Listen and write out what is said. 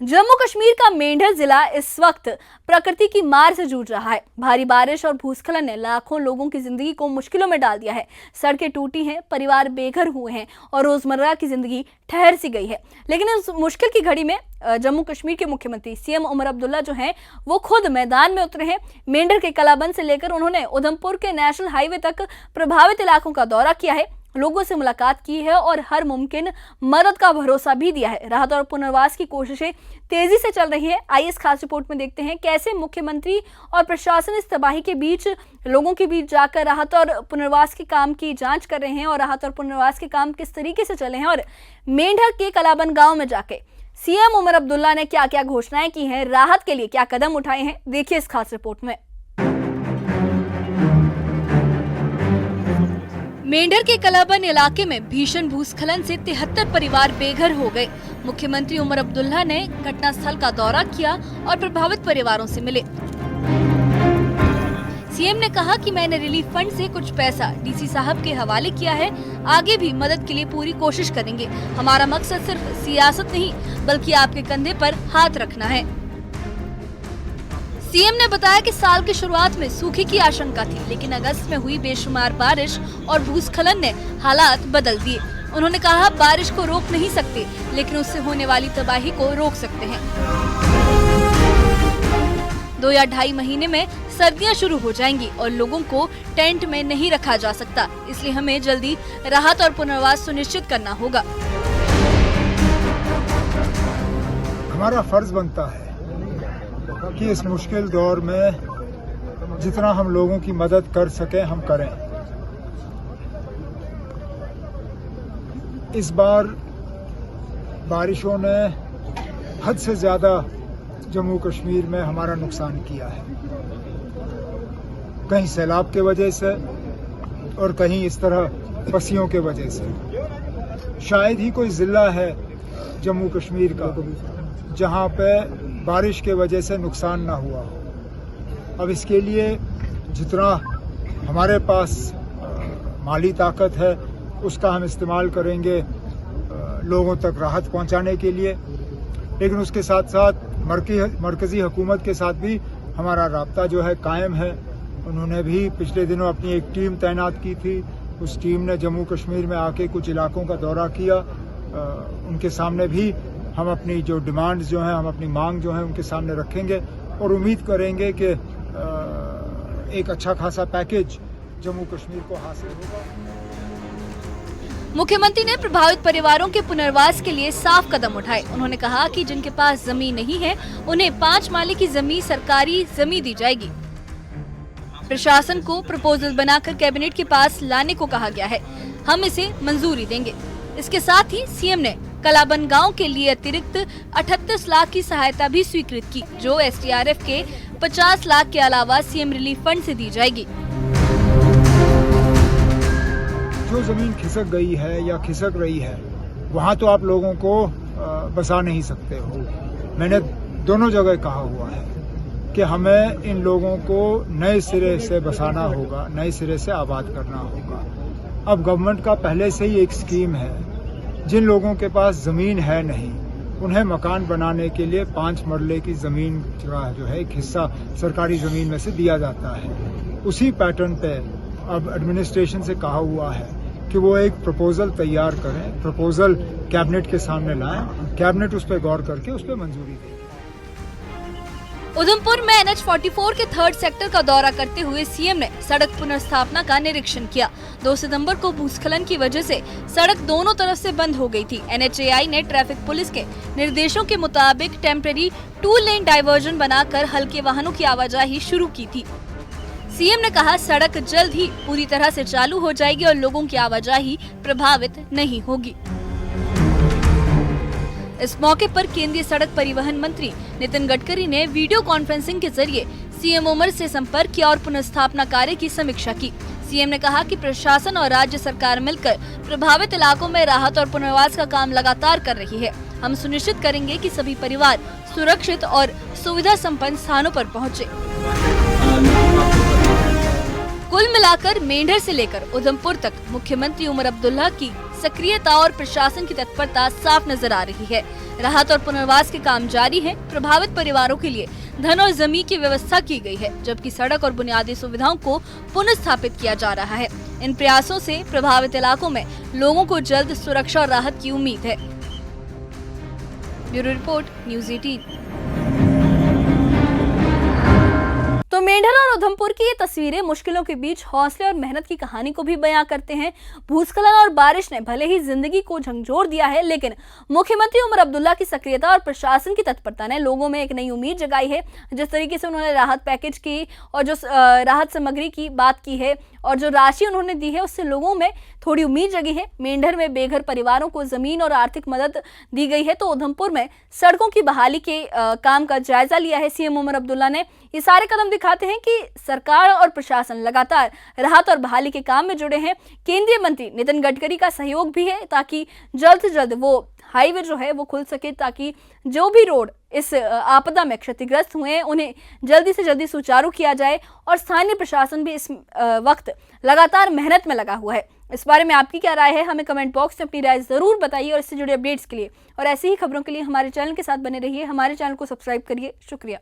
जम्मू कश्मीर का मेंढर जिला इस वक्त प्रकृति की मार से जूझ रहा है। भारी बारिश और भूस्खलन ने लाखों लोगों की जिंदगी को मुश्किलों में डाल दिया है। सड़कें टूटी हैं, परिवार बेघर हुए हैं और रोजमर्रा की जिंदगी ठहर सी गई है। लेकिन इस मुश्किल की घड़ी में जम्मू कश्मीर के मुख्यमंत्री सीएम उमर अब्दुल्ला जो हैं वो खुद मैदान में उतरे हैं। मेंढर के कलाबंद से लेकर उन्होंने उधमपुर के नेशनल हाईवे तक प्रभावित इलाकों का दौरा किया है, लोगों से मुलाकात की है और हर मुमकिन मदद का भरोसा भी दिया है। राहत और पुनर्वास की कोशिशें तेजी से चल रही है। आइए इस खास रिपोर्ट में देखते हैं कैसे मुख्यमंत्री और प्रशासन इस तबाही के बीच लोगों के बीच जाकर राहत और पुनर्वास के काम की जांच कर रहे हैं और राहत और पुनर्वास के काम किस तरीके से चले हैं और मेंढर के कलाबंद गांव में जाके सीएम उमर अब्दुल्ला ने क्या क्या घोषणाएं की हैं, राहत के लिए क्या कदम उठाए हैं, देखिए इस खास रिपोर्ट में। मेंढर के कलाबंद इलाके में भीषण भूस्खलन से 73 परिवार बेघर हो गए। मुख्यमंत्री उमर अब्दुल्ला ने घटनास्थल का दौरा किया और प्रभावित परिवारों से मिले। सीएम ने कहा कि मैंने रिलीफ फंड से कुछ पैसा डीसी साहब के हवाले किया है, आगे भी मदद के लिए पूरी कोशिश करेंगे। हमारा मकसद सिर्फ सियासत नहीं बल्कि आपके कंधे पर हाथ रखना है। सीएम ने बताया कि साल की शुरुआत में सूखे की आशंका थी, लेकिन अगस्त में हुई बेशुमार बारिश और भूस्खलन ने हालात बदल दिए। उन्होंने कहा बारिश को रोक नहीं सकते, लेकिन उससे होने वाली तबाही को रोक सकते हैं। 2 या 2.5 महीने में सर्दियां शुरू हो जाएंगी और लोगों को टेंट में नहीं रखा जा सकता, इसलिए हमें जल्दी राहत और पुनर्वास सुनिश्चित करना होगा। हमारा फर्ज बनता है कि इस मुश्किल दौर में जितना हम लोगों की मदद कर सके हम करें। इस बार बारिशों ने हद से ज्यादा जम्मू कश्मीर में हमारा नुकसान किया है, कहीं सैलाब के वजह से और कहीं इस तरह पसियों के वजह से। शायद ही कोई जिला है जम्मू कश्मीर का जहां पे बारिश के वजह से नुकसान ना हुआ हो। अब इसके लिए जितना हमारे पास माली ताकत है उसका हम इस्तेमाल करेंगे लोगों तक राहत पहुंचाने के लिए, लेकिन उसके साथ साथ मरकजी हुकूमत के साथ भी हमारा राब्ता जो है कायम है। उन्होंने भी पिछले दिनों अपनी एक टीम तैनात की थी। उस टीम ने जम्मू कश्मीर में आके कुछ इलाकों का दौरा किया। उनके सामने भी हम अपनी जो डिमांड्स जो हैं, हम अपनी मांग जो है उनके सामने रखेंगे और उम्मीद करेंगे कि एक अच्छा खासा पैकेज जम्मू कश्मीर को हासिल होगा। मुख्यमंत्री ने प्रभावित परिवारों के पुनर्वास के लिए साफ कदम उठाए। उन्होंने कहा कि जिनके पास जमीन नहीं है उन्हें 5 माले की जमीन सरकारी जमीन दी जाएगी। प्रशासन को प्रपोजल बनाकर कैबिनेट के पास लाने को कहा गया है, हम इसे मंजूरी देंगे। इसके साथ ही सीएम ने कलाबंद गांव के लिए अतिरिक्त 38 लाख की सहायता भी स्वीकृत की, जो एसडीआरएफ के 50 लाख के अलावा सीएम रिलीफ फंड से दी जाएगी। जो जमीन खिसक गई है या खिसक रही है वहां तो आप लोगों को बसा नहीं सकते हो। मैंने दोनों जगह कहा हुआ है कि हमें इन लोगों को नए सिरे से बसाना होगा, नए सिरे से आबाद करना होगा। अब गवर्नमेंट का पहले से ही एक स्कीम है, जिन लोगों के पास जमीन है नहीं उन्हें मकान बनाने के लिए 5 मरले की जमीन का जो है एक हिस्सा सरकारी जमीन में से दिया जाता है। उसी पैटर्न पे अब एडमिनिस्ट्रेशन से कहा हुआ है कि वो एक प्रपोजल तैयार करें, प्रपोजल कैबिनेट के सामने लाएं, कैबिनेट उस पर गौर करके उस पर मंजूरी देगी। उधमपुर में NH-44 के 3rd सेक्टर का दौरा करते हुए सीएम ने सड़क पुनर्स्थापना का निरीक्षण किया। 2 सितंबर को भूस्खलन की वजह से सड़क दोनों तरफ से बंद हो गई थी। NHAI ने ट्रैफिक पुलिस के निर्देशों के मुताबिक टेम्परेरी 2 लेन डायवर्जन बनाकर हल्के वाहनों की आवाजाही शुरू की थी। सीएम ने कहा सड़क जल्द ही पूरी तरह से चालू हो जाएगी और लोगों की आवाजाही प्रभावित नहीं होगी। इस मौके पर केंद्रीय सड़क परिवहन मंत्री नितिन गडकरी ने वीडियो कॉन्फ्रेंसिंग के जरिए सीएम उमर से संपर्क किया और पुनर्स्थापना कार्य की समीक्षा की। सीएम ने कहा कि प्रशासन और राज्य सरकार मिलकर प्रभावित इलाकों में राहत और पुनर्वास का काम लगातार कर रही है। हम सुनिश्चित करेंगे कि सभी परिवार सुरक्षित और सुविधा संपन्न स्थानों पर पहुँचे। कुल मिलाकर मेंढर से लेकर उधमपुर तक मुख्यमंत्री उमर अब्दुल्ला की सक्रियता और प्रशासन की तत्परता साफ नजर आ रही है। राहत और पुनर्वास के काम जारी हैं। प्रभावित परिवारों के लिए धन और जमीन की व्यवस्था की गई है, जबकि सड़क और बुनियादी सुविधाओं को पुनर्स्थापित किया जा रहा है। इन प्रयासों से प्रभावित इलाकों में लोगों को जल्द सुरक्षा और राहत की उम्मीद है। Bureau report, news 18। तो मेंढर और उधमपुर की ये तस्वीरें मुश्किलों के बीच हौसले और मेहनत की कहानी को भी बयां करते हैं। भूस्खलन और बारिश ने भले ही जिंदगी को झंझोर दिया है, लेकिन मुख्यमंत्री उमर अब्दुल्ला की सक्रियता और प्रशासन की तत्परता ने लोगों में एक नई उम्मीद जगाई है। जिस तरीके से उन्होंने राहत पैकेज की और जो राहत सामग्री की बात की है और जो राशि उन्होंने दी है, उससे लोगों में थोड़ी उम्मीद जगी है। मेंढर में बेघर परिवारों को जमीन और आर्थिक मदद दी गई है, तो उधमपुर में सड़कों की बहाली के काम का जायजा लिया है सीएम उमर अब्दुल्ला ने। ये सारे कदम दिखाते हैं कि सरकार और प्रशासन लगातार राहत और बहाली के काम में जुड़े हैं। केंद्रीय मंत्री नितिन गडकरी का सहयोग भी है ताकि जल्द से जल्द वो हाईवे जो है वो खुल सके, ताकि जो भी रोड इस आपदा में क्षतिग्रस्त हुए हैं उन्हें जल्दी से जल्दी सुचारू किया जाए। और स्थानीय प्रशासन भी इस वक्त लगातार मेहनत में लगा हुआ है। इस बारे में आपकी क्या राय है, हमें कमेंट बॉक्स में अपनी राय जरूर बताइए। और इससे जुड़े अपडेट्स के लिए और ऐसी ही खबरों के लिए हमारे चैनल के साथ बने रहिए। हमारे चैनल को सब्सक्राइब करिए। शुक्रिया।